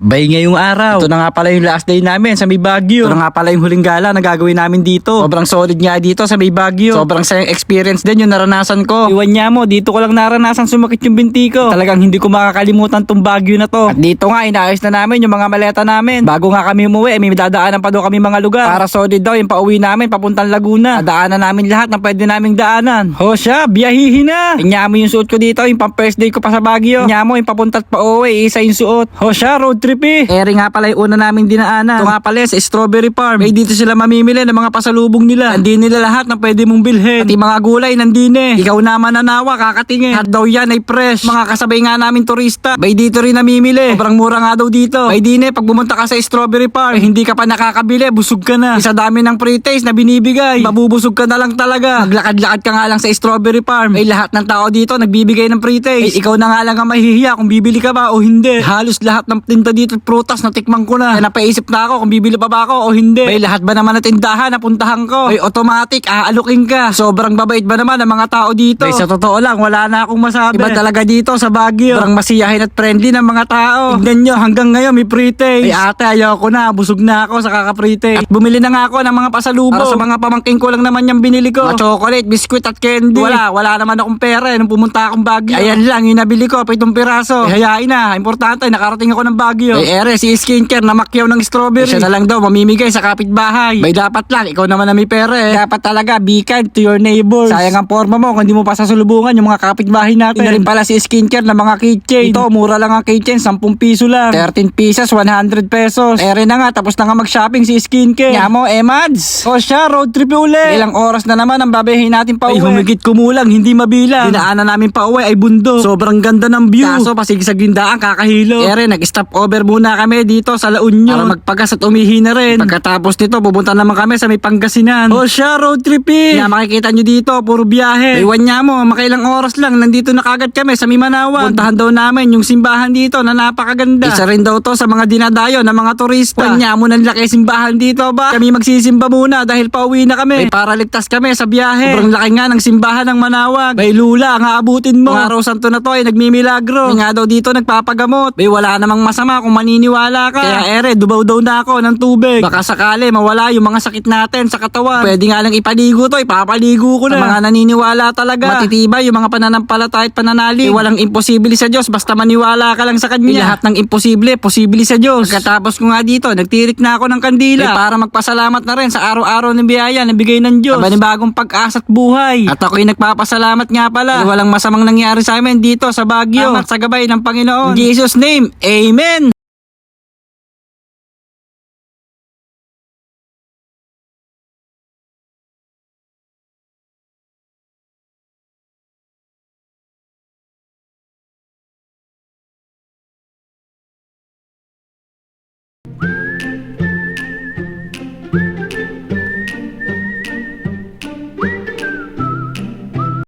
Bay ngayong araw. Ito na nga pala yung last day namin sa may Baguio. Ito na nga pala yung huling gala na gagawin namin dito. Sobrang solid nga dito sa may Baguio. Sobrang sayang experience din yung naranasan ko. Iwan niya mo, dito ko lang naranasan sumakit yung binti ko. Talagang hindi ko makakalimutan tong Baguio na to. At dito nga inaayos na namin yung mga maleta namin. Bago nga kami umuwi, may dadaanan pa daw kami mga lugar. Para solid daw yung pauwi namin papuntang Laguna. Daanan namin lahat ng pwede naming daanan. Ho siya, biyahihin na. Tingnan mo yung suot ko dito, yung pang first day ko pa sa Baguio. Tingnan mo yung papunta't pa uwi, isa yung suot. Ho siya, road trip eh. Eri nga pala yung una naming dinaanan. Ito nga pala sa Strawberry Farm. May dito sila mamimili ng mga pasalubong nila. Hindi nila lahat ng pwede mong bilhin. At yung mga gulay nandin eh. Ikaw naman nanawa, kakatingin. Lahat daw yan ay fresh. Mga kasabay nga namin turista. May dito rin namimili. Sobrang mura nga daw dito. May din eh, pag bumunta ka sa Strawberry Farm, hindi ka pa nakakabili, busog ka na. Isa dami ng pre-taste na binibigay. Mabubusog ka na lang talaga. Maglakad-lakad ka nga lang sa Strawberry Farm. May lahat ng tao dito nagbibigay ng pre-taste. Ikaw na nga lang ang mahihiya kung bibili ka ba o hindi. Halos lahat ng tinta dito prutas na tikman ko na. Kaya napaisip na ako kung bibili pa ba ako o hindi. May lahat ba naman na tindahan na puntahan ko? May automatic, aalukin ka. Sobrang babait ba naman ang mga tao dito? May sa totoo lang, wala na akong masabi. Iba talaga dito sa Baguio. Sobrang masiyahin at friendly ng mga tao. Tignan nyo, hanggang ngayon may pre-taste. Ay ate, ayoko na. Busog na ako sa kaka-pre-taste. At bumili na nga ako ng mga pasalubong. Para sa mga pamangking ko lang naman yung binili ko. Mga chocolate, biskuit at candy. Wala naman akong pera nung pumunta akong Baguio. Ayan lang, yung nabili ko, 7 piraso. Hayain na, importante, nakarating ako ng Baguio. Si skincare na makyaw ng strawberry. Siya na lang daw mamimigay sa kapitbahay. May dapat lang, ikaw naman na may pera eh. Dapat talaga, be kind to your neighbors. Sayang ang forma mo kung hindi mo pa sasulubungan yung mga kapitbahay natin. Ina rin pala si skincare na mga keychain. Ito, mura lang ang keychain, 10 piso lang. 13 pieces, 100 pesos. Rin na nga, tapos na nga mag-shopping si skincare. Kaya mo, Mads. O siya, road trip ulit. Ilang oras na naman ang babayahin natin pa uwi. Ay, humigit kumulang, hindi mabilang. Dinaanan namin pa uwi ay bundok. Sobrang ganda ng view. Kaso, pasigsag yung daan, kakahilo. Nag-stop over muna kami dito sa La Union para magpagas at umihi na rin. Pagkatapos nito, pupunta naman kami sa may Pangasinan. O siya, road trip eh. Kaya makikita nyo dito, puro biyahe. Iwan niya mo, makailang oras lang, nandito na kagad kami sa Mindanao. Puntahan daw namin yung simbahan dito na napakaganda. Isa rin daw to sa mga dinadayo ng mga turista. Iwan niya mo, nanlaki simbahan dito ba? Kami magsisimba muna dahil pauwi na kami. May para ligtas kami sa biyahe. Sobrang laki nga ng simbahan ng Manawag. May lula ang aabutin mo. Ang araw santo na to ay nagmimilagro. May nga daw dito nagpapagamot. May wala namang masama kung maniniwala ka. Kaya dubaw daw na ako ng tubig. Baka sakali mawala yung mga sakit natin sa katawan. Pwede nga lang ipaligo to, ipapaligo ko na. Sa mga naniniwala talaga. Matitibay yung mga pananampalataya at pananalig. Walang imposible sa Diyos, basta maniwala ka lang sa Kanya. Lahat ng imposible, posible sa Diyos. Pagkatapos ko nga dito, nagtirik na ako ng kandila. Para magpasalamat na rin sa araw-araw ng biyaya na bigay ng Diyos. Sa bagong pag-asa at buhay. At ako'y nagpapasalamat nga pala. Walang masamang nangyari sa amin dito sa Baguio. At sa gabay ng Panginoon. In Jesus' name, Amen!